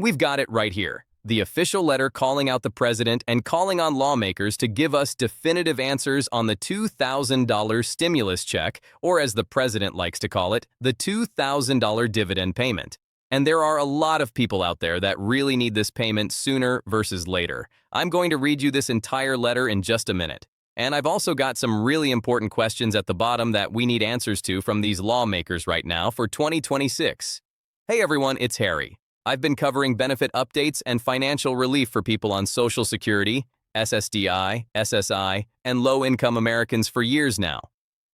We've got it right here. The official letter calling out the president and calling on lawmakers to give us definitive answers on the $2,000 stimulus check, or as the president likes to call it, the $2,000 dividend payment. And there are a lot of people out there that really need this payment sooner versus later. I'm going to read you this entire letter in just a minute. And I've also got some really important questions at the bottom that we need answers to from these lawmakers right now for 2026. Hey everyone, it's Harry. I've been covering benefit updates and financial relief for people on Social Security, SSDI, SSI, and low-income Americans for years now.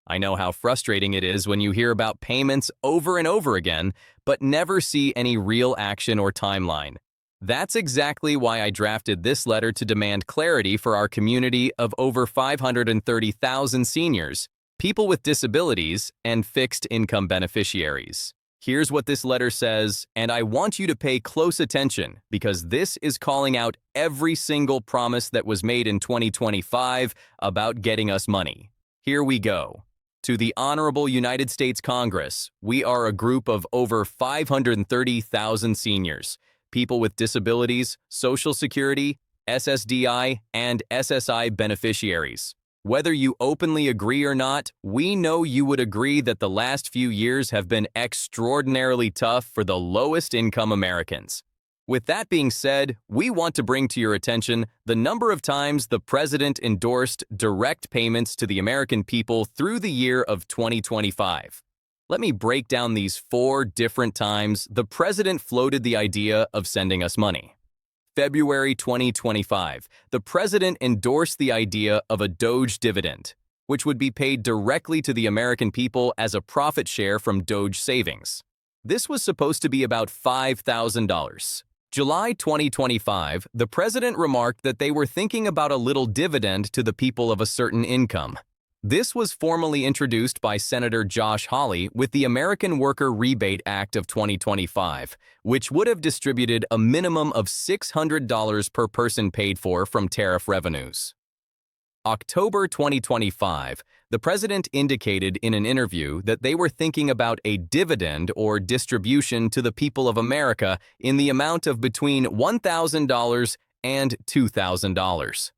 I know how frustrating it is when you hear about payments over and over again, but never see any real action or timeline. That's exactly why I drafted this letter to demand clarity for our community of over 530,000 seniors, people with disabilities, and fixed income beneficiaries. Here's what this letter says, and I want you to pay close attention because this is calling out every single promise that was made in 2025 about getting us money. Here we go. To the Honorable United States Congress, we are a group of over 530,000 seniors, people with disabilities, Social Security, SSDI, and SSI beneficiaries. Whether you openly agree or not, we know you would agree that the last few years have been extraordinarily tough for the lowest income Americans. With that being said, we want to bring to your attention the number of times the president endorsed direct payments to the American people through the year of 2025. Let me break down these 4 different times the president floated the idea of sending us money. February 2025, the president endorsed the idea of a Doge dividend, which would be paid directly to the American people as a profit share from Doge savings. This was supposed to be about $5,000. July 2025, the president remarked that they were thinking about a little dividend to the people of a certain income. This was formally introduced by Senator Josh Hawley with the American Worker Rebate Act of 2025, which would have distributed a minimum of $600 per person paid for from tariff revenues. October 2025, the president indicated in an interview that they were thinking about a dividend or distribution to the people of America in the amount of between $1,000 and $2,000.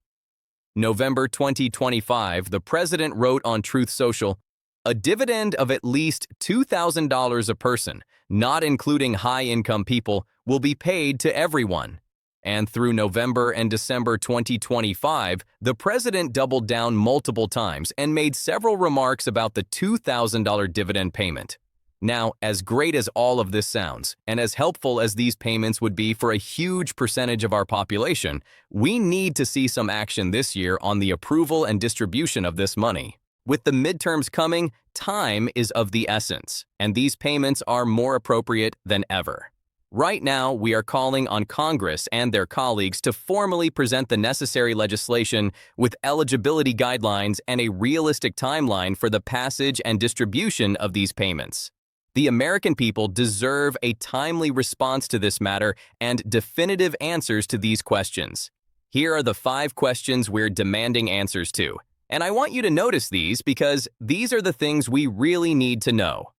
November 2025, the president wrote on Truth Social, "A dividend of at least $2,000 a person, not including high-income people, will be paid to everyone." And through November and December 2025, the president doubled down multiple times and made several remarks about the $2,000 dividend payment. Now, as great as all of this sounds, and as helpful as these payments would be for a huge percentage of our population, we need to see some action this year on the approval and distribution of this money. With the midterms coming, time is of the essence, and these payments are more appropriate than ever. Right now, we are calling on Congress and their colleagues to formally present the necessary legislation with eligibility guidelines and a realistic timeline for the passage and distribution of these payments. The American people deserve a timely response to this matter and definitive answers to these questions. Here are the 5 questions we're demanding answers to. And I want you to notice these because these are the things we really need to know.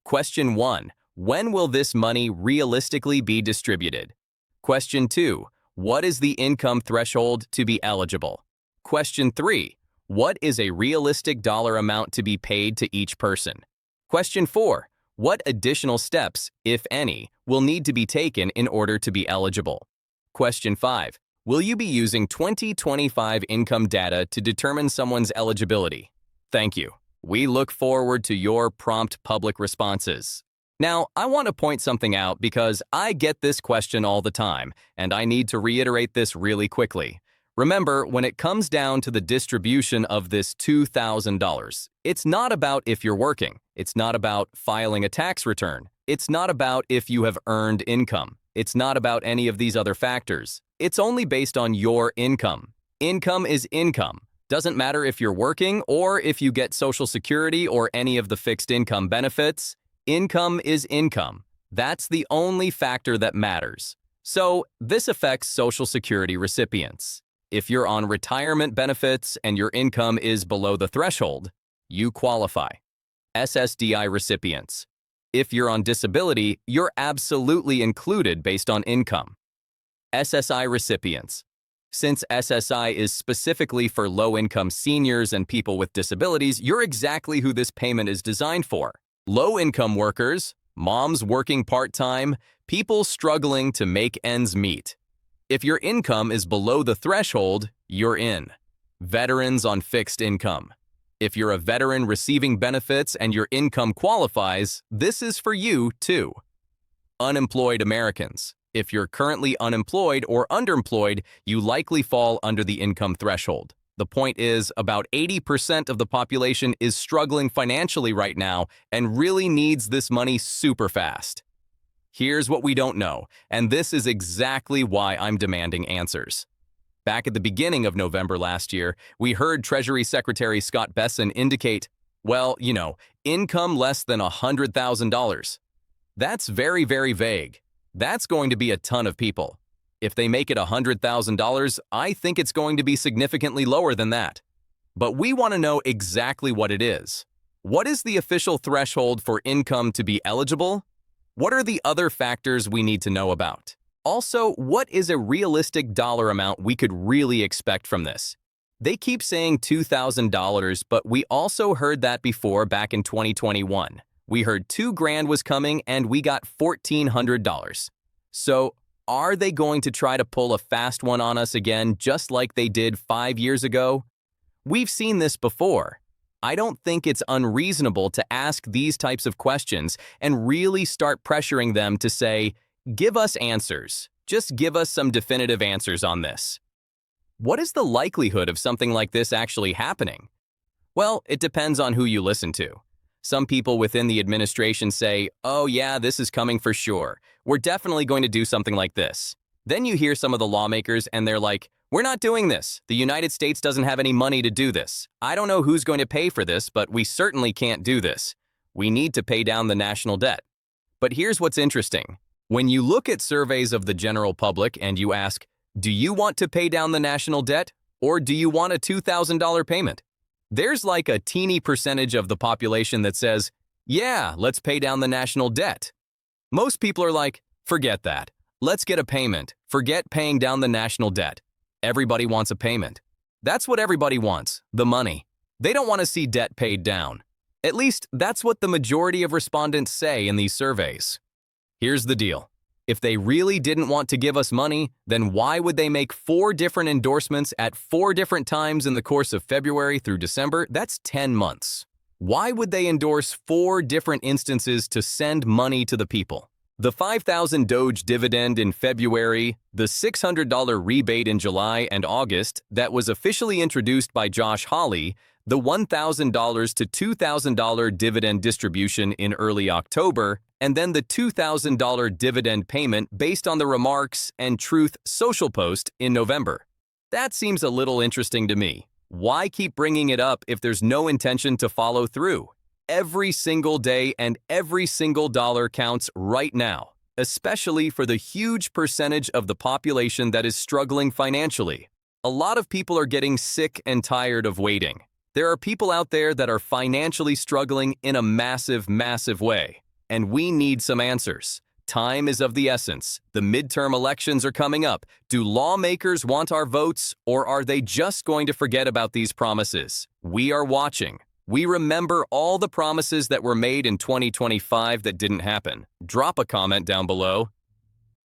Question 1. When will this money realistically be distributed? Question 2. What is the income threshold to be eligible? Question 3. What is a realistic dollar amount to be paid to each person? Question 4. What additional steps, if any, will need to be taken in order to be eligible? Question 5. Will you be using 2025 income data to determine someone's eligibility? Thank you. We look forward to your prompt public responses. Now, I want to point something out because I get this question all the time, and I need to reiterate this really quickly. Remember, when it comes down to the distribution of this $2,000, it's not about if you're working. It's not about filing a tax return. It's not about if you have earned income. It's not about any of these other factors. It's only based on your income. Income is income. Doesn't matter if you're working or if you get Social Security or any of the fixed income benefits. Income is income. That's the only factor that matters. So, this affects Social Security recipients. If you're on retirement benefits and your income is below the threshold, you qualify. SSDI recipients. If you're on disability, you're absolutely included based on income. SSI recipients. Since SSI is specifically for low-income seniors and people with disabilities, you're exactly who this payment is designed for. Low-income workers, moms working part-time, people struggling to make ends meet. If your income is below the threshold, you're in. Veterans on fixed income. If you're a veteran receiving benefits and your income qualifies, this is for you too. Unemployed Americans. If you're currently unemployed or underemployed, you likely fall under the income threshold. The point is, about 80% of the population is struggling financially right now and really needs this money super fast. Here's what we don't know, and this is exactly why I'm demanding answers. Back at the beginning of November last year, we heard Treasury Secretary Scott Bessent indicate, income less than $100,000. That's very, very vague. That's going to be a ton of people. If they make it $100,000, I think it's going to be significantly lower than that. But we want to know exactly what it is. What is the official threshold for income to be eligible? What are the other factors we need to know about? Also, what is a realistic dollar amount we could really expect from this? They keep saying $2,000, but we also heard that before back in 2021. We heard $2,000 was coming and we got $1,400. So, are they going to try to pull a fast one on us again just like they did 5 years ago? We've seen this before. I don't think it's unreasonable to ask these types of questions and really start pressuring them to say, give us answers. Just give us some definitive answers on this. What is the likelihood of something like this actually happening? Well, it depends on who you listen to. Some people within the administration say, oh yeah, this is coming for sure. We're definitely going to do something like this. Then you hear some of the lawmakers and they're like, we're not doing this. The United States doesn't have any money to do this. I don't know who's going to pay for this, but we certainly can't do this. We need to pay down the national debt. But here's what's interesting. When you look at surveys of the general public and you ask, do you want to pay down the national debt or do you want a $2,000 payment? There's like a teeny percentage of the population that says, yeah, let's pay down the national debt. Most people are like, forget that. Let's get a payment. Forget paying down the national debt. Everybody wants a payment. That's what everybody wants, the money. They don't want to see debt paid down. At least that's what the majority of respondents say in these surveys. Here's the deal. If they really didn't want to give us money, then why would they make 4 different endorsements at 4 different times in the course of February through December? That's 10 months. Why would they endorse 4 different instances to send money to the people? The 5,000 Doge dividend in February, the $600 rebate in July and August that was officially introduced by Josh Hawley, the $1,000 to $2,000 dividend distribution in early October, and then the $2,000 dividend payment based on the Remarks and Truth social post in November. That seems a little interesting to me. Why keep bringing it up if there's no intention to follow through? Every single day and every single dollar counts right now, especially for the huge percentage of the population that is struggling financially. A lot of people are getting sick and tired of waiting. There are people out there that are financially struggling in a massive, massive way. And we need some answers. Time is of the essence. The midterm elections are coming up. Do lawmakers want our votes, or are they just going to forget about these promises? We are watching. We remember all the promises that were made in 2025 that didn't happen. Drop a comment down below.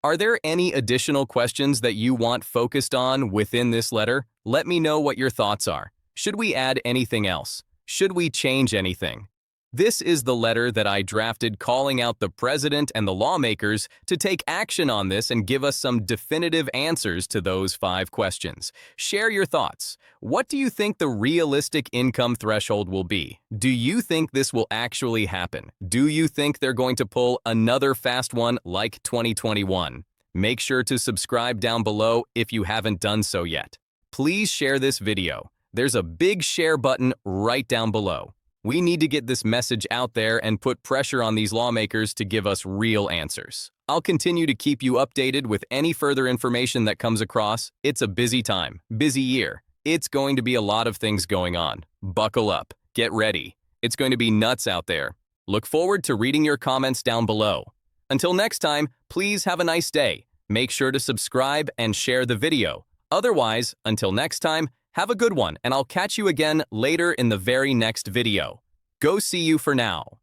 Are there any additional questions that you want focused on within this letter? Let me know what your thoughts are. Should we add anything else? Should we change anything? This is the letter that I drafted calling out the president and the lawmakers to take action on this and give us some definitive answers to those 5 questions. Share your thoughts. What do you think the realistic income threshold will be? Do you think this will actually happen? Do you think they're going to pull another fast one like 2021? Make sure to subscribe down below if you haven't done so yet. Please share this video. There's a big share button right down below. We need to get this message out there and put pressure on these lawmakers to give us real answers. I'll continue to keep you updated with any further information that comes across. It's a busy time, busy year. It's going to be a lot of things going on. Buckle up. Get ready. It's going to be nuts out there. Look forward to reading your comments down below. Until next time, please have a nice day. Make sure to subscribe and share the video. Otherwise, until next time, have a good one, and I'll catch you again later in the very next video. Go see you for now.